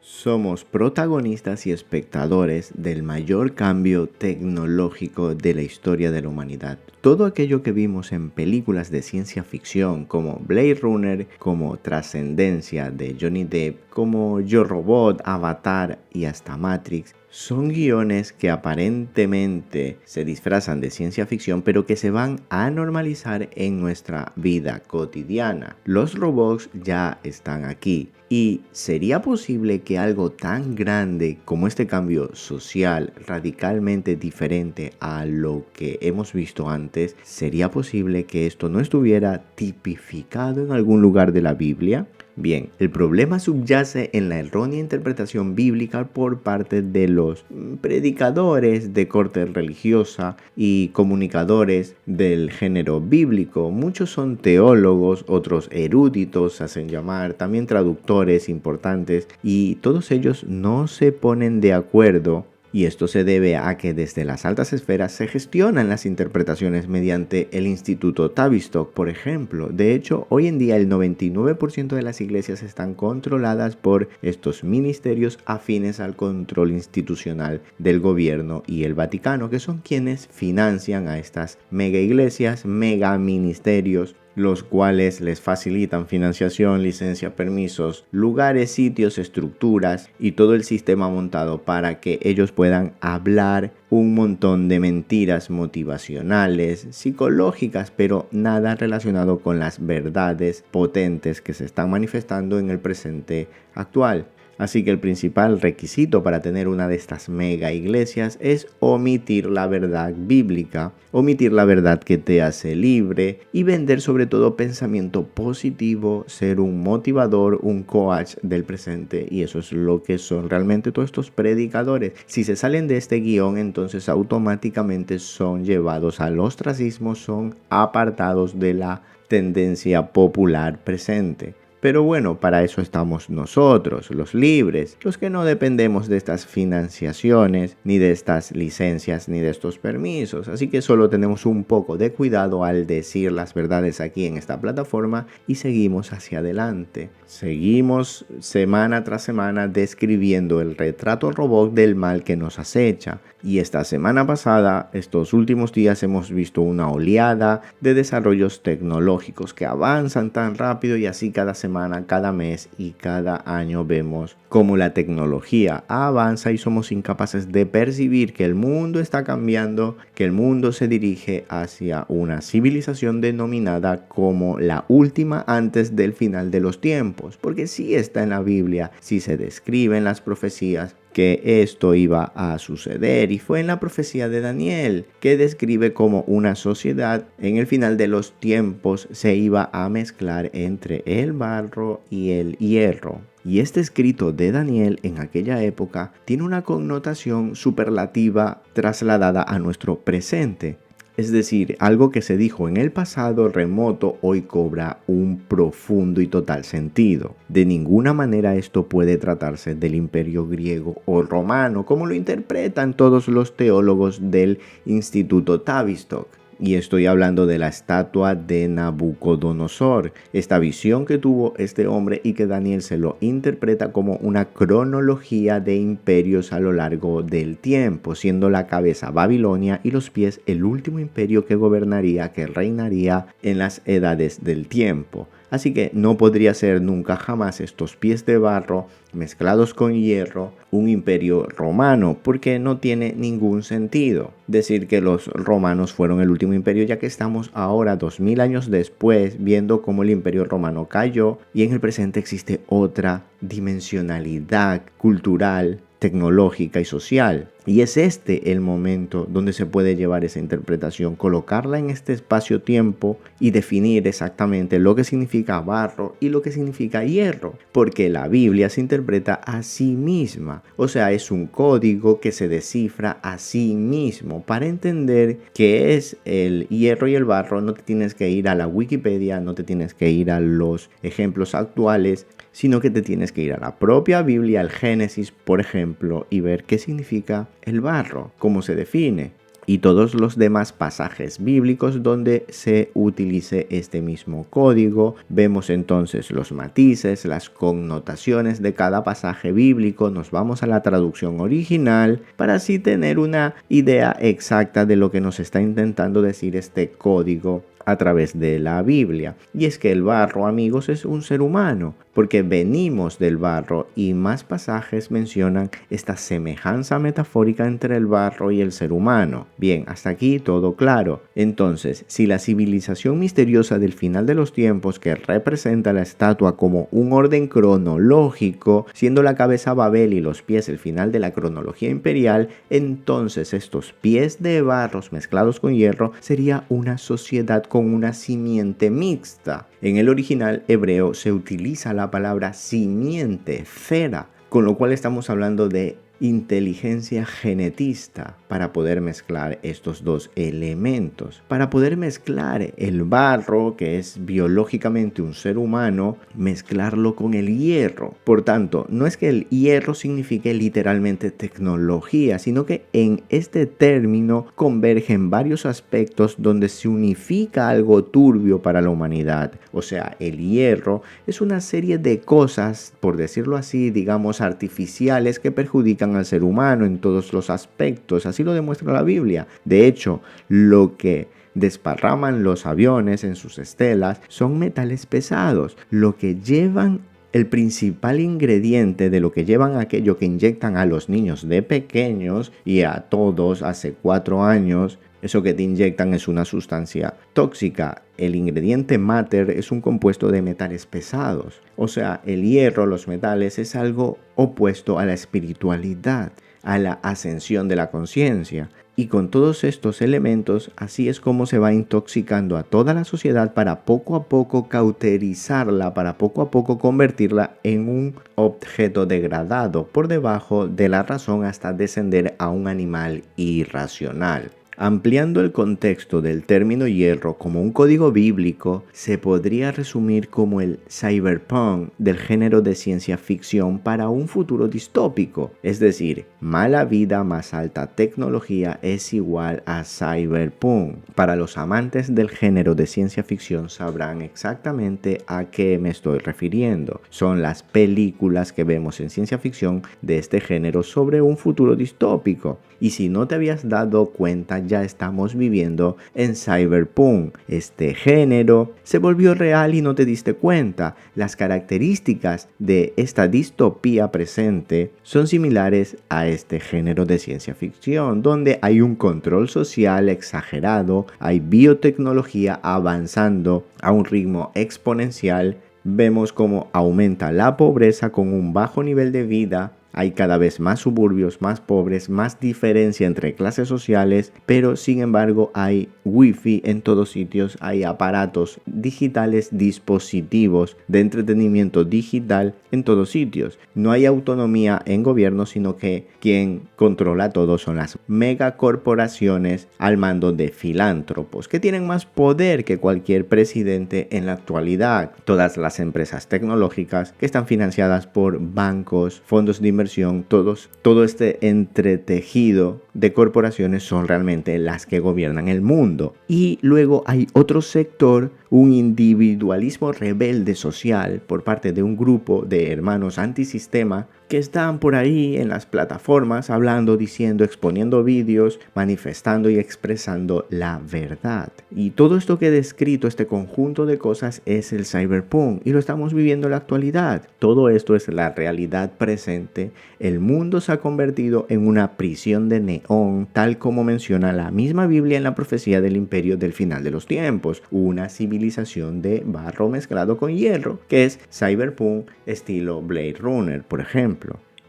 Somos protagonistas y espectadores del mayor cambio tecnológico de la historia de la humanidad. Todo aquello que vimos en películas de ciencia ficción como Blade Runner, como Trascendencia de Johnny Depp, como Yo Robot, Avatar y hasta Matrix, son guiones que aparentemente se disfrazan de ciencia ficción, pero que se van a normalizar en nuestra vida cotidiana. Los robots ya están aquí. ¿Y sería posible que algo tan grande como este cambio social, radicalmente diferente a lo que hemos visto antes, sería posible que esto no estuviera tipificado en algún lugar de la Biblia? Bien, el problema subyace en la errónea interpretación bíblica por parte de los predicadores de corte religiosa y comunicadores del género bíblico. Muchos son teólogos, otros eruditos se hacen llamar, también traductores importantes, y todos ellos no se ponen de acuerdo. Y esto se debe a que desde las altas esferas se gestionan las interpretaciones mediante el Instituto Tavistock, por ejemplo. De hecho, hoy en día el 99% de las iglesias están controladas por estos ministerios afines al control institucional del gobierno y el Vaticano, que son quienes financian a estas mega iglesias, mega ministerios, los cuales les facilitan financiación, licencia, permisos, lugares, sitios, estructuras y todo el sistema montado para que ellos puedan hablar un montón de mentiras motivacionales, psicológicas, pero nada relacionado con las verdades potentes que se están manifestando en el presente actual. Así que el principal requisito para tener una de estas mega iglesias es omitir la verdad bíblica, omitir la verdad que te hace libre y vender sobre todo pensamiento positivo, ser un motivador, un coach del presente, y eso es lo que son realmente todos estos predicadores. Si se salen de este guión, entonces automáticamente son llevados al ostracismo, son apartados de la tendencia popular presente. Pero bueno, para eso estamos nosotros, los libres, los que no dependemos de estas financiaciones, ni de estas licencias, ni de estos permisos. Así que solo tenemos un poco de cuidado al decir las verdades aquí en esta plataforma y seguimos hacia adelante. Seguimos semana tras semana describiendo el retrato robot del mal que nos acecha. Y esta semana pasada, estos últimos días, hemos visto una oleada de desarrollos tecnológicos que avanzan tan rápido, y así cada semana, cada mes y cada año vemos cómo la tecnología avanza y somos incapaces de percibir que el mundo está cambiando, que el mundo se dirige hacia una civilización denominada como la última antes del final de los tiempos. Porque sí está en la Biblia, sí se describe en las profecías que esto iba a suceder, y fue en la profecía de Daniel que describe cómo una sociedad en el final de los tiempos se iba a mezclar entre el barro y el hierro. Y este escrito de Daniel en aquella época tiene una connotación superlativa trasladada a nuestro presente. Es decir, algo que se dijo en el pasado remoto hoy cobra un profundo y total sentido. De ninguna manera esto puede tratarse del imperio griego o romano, como lo interpretan todos los teólogos del Instituto Tavistock. Y estoy hablando de la estatua de Nabucodonosor, esta visión que tuvo este hombre y que Daniel se lo interpreta como una cronología de imperios a lo largo del tiempo, siendo la cabeza Babilonia y los pies el último imperio que gobernaría, que reinaría en las edades del tiempo. Así que no podría ser nunca jamás estos pies de barro mezclados con hierro un imperio romano, porque no tiene ningún sentido decir que los romanos fueron el último imperio, ya que estamos ahora 2000 años después viendo cómo el imperio romano cayó y en el presente existe otra dimensionalidad cultural, tecnológica y social. Y es este el momento donde se puede llevar esa interpretación, colocarla en este espacio-tiempo y definir exactamente lo que significa barro y lo que significa hierro, porque la Biblia se interpreta a sí misma, o sea, es un código que se descifra a sí mismo. Para entender qué es el hierro y el barro, no te tienes que ir a la Wikipedia, no te tienes que ir a los ejemplos actuales, sino que te tienes que ir a la propia Biblia, al Génesis, por ejemplo, y ver qué significa el barro, cómo se define. y todos los demás pasajes bíblicos donde se utilice este mismo código. Vemos entonces los matices, las connotaciones de cada pasaje bíblico, nos vamos a la traducción original para así tener una idea exacta de lo que nos está intentando decir este código a través de la Biblia. Y es que el barro, amigos, es un ser humano, porque venimos del barro, y más pasajes mencionan esta semejanza metafórica entre el barro y el ser humano. Bien, hasta aquí todo claro. Entonces, si la civilización misteriosa del final de los tiempos, que representa la estatua como un orden cronológico, siendo la cabeza Babel y los pies el final de la cronología imperial, entonces estos pies de barros mezclados con hierro sería una sociedad con una simiente mixta. En el original hebreo se utiliza la palabra simiente, cera, con lo cual estamos hablando de inteligencia genetista para poder mezclar estos dos elementos. Para poder mezclar el barro, que es biológicamente un ser humano, mezclarlo con el hierro. Por tanto, no es que el hierro signifique literalmente tecnología, sino que en este término convergen varios aspectos donde se unifica algo turbio para la humanidad. O sea, el hierro es una serie de cosas, por decirlo así, digamos artificiales, que perjudican al ser humano en todos los aspectos. Así lo demuestra la Biblia. De hecho, lo que desparraman los aviones en sus estelas son metales pesados. Lo que llevan, el principal ingrediente de lo que llevan aquello que inyectan a los niños de pequeños y a todos hace 4 años, eso que te inyectan es una sustancia tóxica. El ingrediente mater es un compuesto de metales pesados. O sea, el hierro, los metales, es algo opuesto a la espiritualidad, a la ascensión de la conciencia. Y con todos estos elementos, así es como se va intoxicando a toda la sociedad para poco a poco cauterizarla, para poco a poco convertirla en un objeto degradado por debajo de la razón hasta descender a un animal irracional. Ampliando el contexto del término hierro como un código bíblico, se podría resumir como el cyberpunk del género de ciencia ficción para un futuro distópico. Es decir, mala vida más alta tecnología es igual a cyberpunk. Para los amantes del género de ciencia ficción sabrán exactamente a qué me estoy refiriendo. Son las películas que vemos en ciencia ficción de este género sobre un futuro distópico. Y si no te habías dado cuenta, ya estamos viviendo en cyberpunk. Este género se volvió real y no te diste cuenta. Las características de esta distopía presente son similares a este género de ciencia ficción, donde hay un control social exagerado, hay biotecnología avanzando a un ritmo exponencial. Vemos cómo aumenta la pobreza con un bajo nivel de vida. Hay cada vez más suburbios, más pobres, más diferencia entre clases sociales, pero sin embargo hay wifi en todos sitios, hay aparatos digitales, dispositivos de entretenimiento digital en todos sitios. No hay autonomía en gobierno, sino que quien controla todo son las megacorporaciones al mando de filántropos, que tienen más poder que cualquier presidente en la actualidad. Todas las empresas tecnológicas que están financiadas por bancos, fondos de inversión, todo este entretejido de corporaciones son realmente las que gobiernan el mundo. Y luego hay otro sector, un individualismo rebelde social por parte de un grupo de hermanos antisistema que están por ahí en las plataformas hablando, diciendo, exponiendo vídeos, manifestando y expresando la verdad. Y todo esto que he descrito, este conjunto de cosas, es el cyberpunk y lo estamos viviendo en la actualidad. Todo esto es la realidad presente. El mundo se ha convertido en una prisión de neón, tal como menciona la misma Biblia en la profecía del imperio del final de los tiempos, una civilización de barro mezclado con hierro, que es cyberpunk estilo Blade Runner, por ejemplo.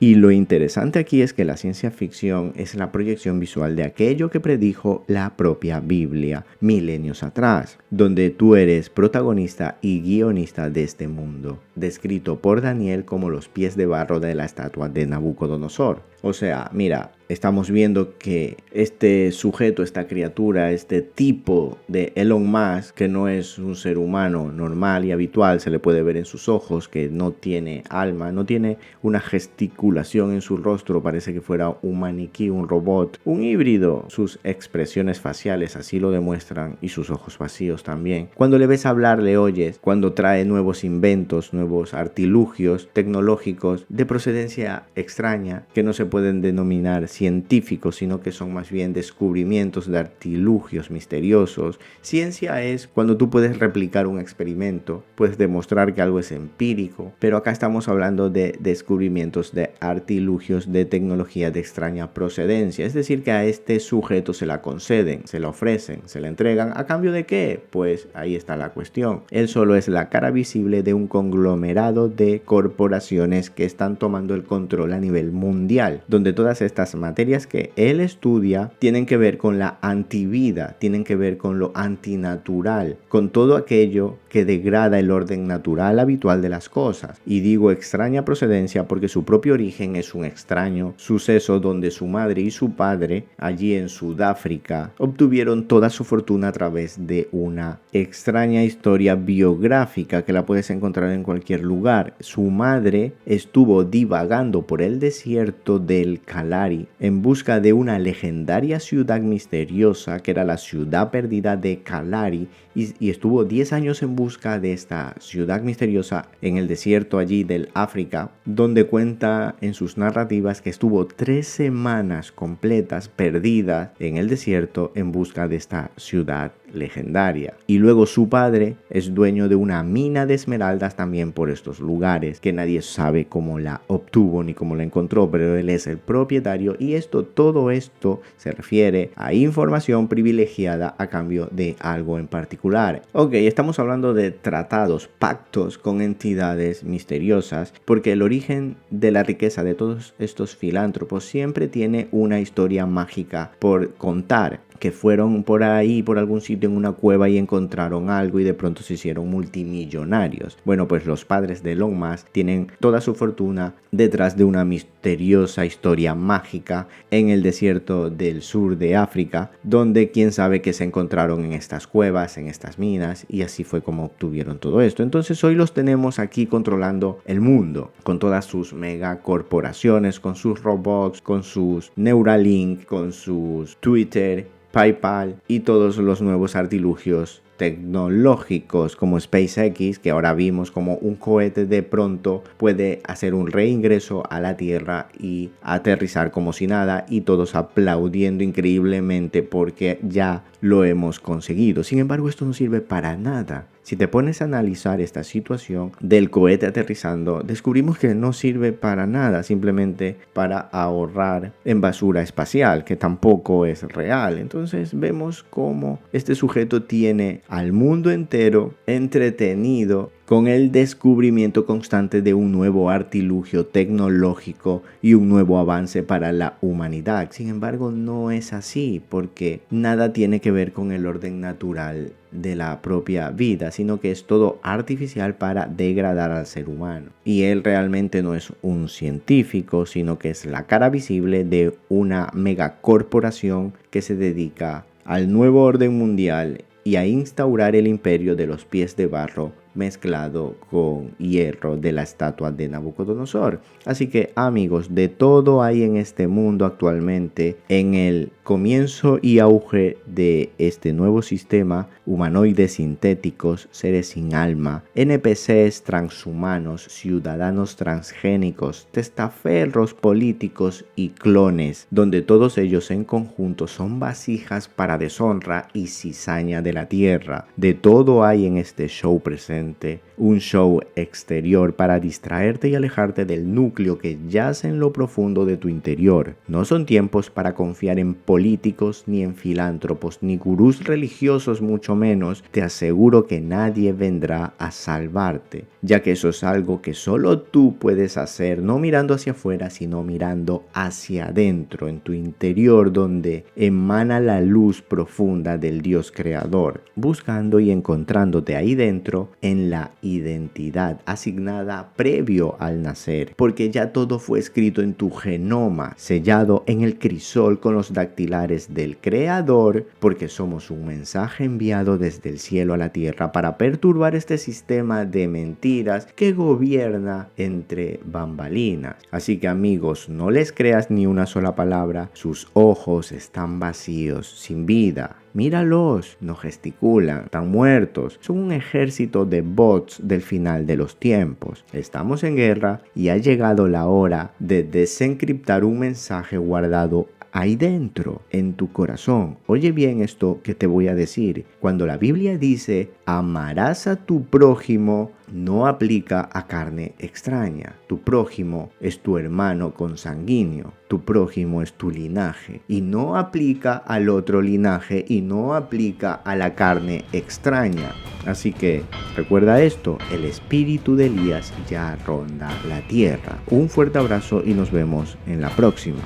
Y lo interesante aquí es que la ciencia ficción es la proyección visual de aquello que predijo la propia Biblia milenios atrás, donde tú eres protagonista y guionista de este mundo, descrito por Daniel como los pies de barro de la estatua de Nabucodonosor. O sea, mira, estamos viendo que este sujeto, esta criatura, este tipo de Elon Musk, que no es un ser humano normal y habitual, se le puede ver en sus ojos que no tiene alma, no tiene una gesticulación en su rostro, parece que fuera un maniquí, un robot, un híbrido. Sus expresiones faciales así lo demuestran y sus ojos vacíos también. Cuando le ves hablar, le oyes, cuando trae nuevos inventos, nuevos artilugios tecnológicos de procedencia extraña que no se pueden denominar científicos, sino que son más bien descubrimientos de artilugios misteriosos. Ciencia es cuando tú puedes replicar un experimento, puedes demostrar que algo es empírico, pero acá estamos hablando de descubrimientos de artilugios de tecnología de extraña procedencia, es decir, que a este sujeto se la conceden, se la ofrecen, se la entregan. ¿A cambio de qué? Pues ahí está la cuestión. Él solo es la cara visible de un conglomerado de corporaciones que están tomando el control a nivel mundial, donde todas estas materias que él estudia tienen que ver con la antivida, tienen que ver con lo antinatural, con todo aquello que degrada el orden natural habitual de las cosas. Y digo extraña procedencia porque su propio origen es un extraño suceso donde su madre y su padre, allí en Sudáfrica, obtuvieron toda su fortuna a través de una extraña historia biográfica que la puedes encontrar en cualquier lugar. Su madre estuvo divagando por el desierto del Kalahari en busca de una legendaria ciudad misteriosa que era la ciudad perdida de Kalahari y estuvo 10 años en busca de esta ciudad misteriosa en el desierto allí del África, donde cuenta en sus narrativas que estuvo 3 semanas completas perdidas en el desierto en busca de esta ciudad legendaria. Y luego su padre es dueño de una mina de esmeraldas también por estos lugares, que nadie sabe cómo la obtuvo ni cómo la encontró, pero él es el propietario y todo esto se refiere a información privilegiada a cambio de algo en particular. Ok, estamos hablando de tratados, pactos con entidades misteriosas, porque el origen de la riqueza de todos estos filántropos siempre tiene una historia mágica por contar, que fueron por ahí, por algún sitio en una cueva y encontraron algo y de pronto se hicieron multimillonarios. Bueno, pues los padres de Elon Musk tienen toda su fortuna detrás de una misteriosa historia mágica en el desierto del sur de África, donde quién sabe qué se encontraron en estas cuevas, en estas minas, y así fue como obtuvieron todo esto. Entonces hoy los tenemos aquí controlando el mundo, con todas sus megacorporaciones, con sus robots, con sus Neuralink, con sus Twitter, PayPal y todos los nuevos artilugios tecnológicos como SpaceX, que ahora vimos como un cohete de pronto puede hacer un reingreso a la Tierra y aterrizar como si nada, y todos aplaudiendo increíblemente porque ya lo hemos conseguido. Sin embargo, esto no sirve para nada. Si te pones a analizar esta situación del cohete aterrizando, descubrimos que no sirve para nada, simplemente para ahorrar en basura espacial, que tampoco es real. Entonces vemos cómo este sujeto tiene al mundo entero entretenido con el descubrimiento constante de un nuevo artilugio tecnológico y un nuevo avance para la humanidad. Sin embargo, no es así, porque nada tiene que ver con el orden natural de la propia vida, sino que es todo artificial para degradar al ser humano. Y él realmente no es un científico, sino que es la cara visible de una megacorporación que se dedica al nuevo orden mundial y a instaurar el imperio de los pies de barro mezclado con hierro de la estatua de Nabucodonosor. Así que amigos, de todo hay en este mundo actualmente. En el comienzo y auge de este nuevo sistema, humanoides sintéticos, seres sin alma, NPCs transhumanos, ciudadanos transgénicos, testaferros políticos y clones, donde todos ellos en conjunto son vasijas para deshonra y cizaña de la tierra. De todo hay en este show presente, un show exterior para distraerte y alejarte del núcleo que yace en lo profundo de tu interior. No son tiempos para confiar en políticos, ni en filántropos, ni gurús religiosos, mucho menos. Te aseguro que nadie vendrá a salvarte, ya que eso es algo que solo tú puedes hacer, no mirando hacia afuera, sino mirando hacia adentro, en tu interior, donde emana la luz profunda del Dios creador, buscando y encontrándote ahí dentro, en la identidad asignada previo al nacer, porque ya todo fue escrito en tu genoma, sellado en el crisol con los dactilares del Creador, porque somos un mensaje enviado desde el cielo a la tierra para perturbar este sistema de mentiras que gobierna entre bambalinas. Así que amigos, no les creas ni una sola palabra, sus ojos están vacíos, sin vida. Míralos, no gesticulan, están muertos. Son un ejército de bots del final de los tiempos. Estamos en guerra y ha llegado la hora de desencriptar un mensaje guardado ahí dentro, en tu corazón. Oye bien esto que te voy a decir. Cuando la Biblia dice, amarás a tu prójimo, no aplica a carne extraña. Tu prójimo es tu hermano consanguíneo. Tu prójimo es tu linaje. Y no aplica al otro linaje y no aplica a la carne extraña. Así que recuerda esto, el espíritu de Elías ya ronda la tierra. Un fuerte abrazo y nos vemos en la próxima.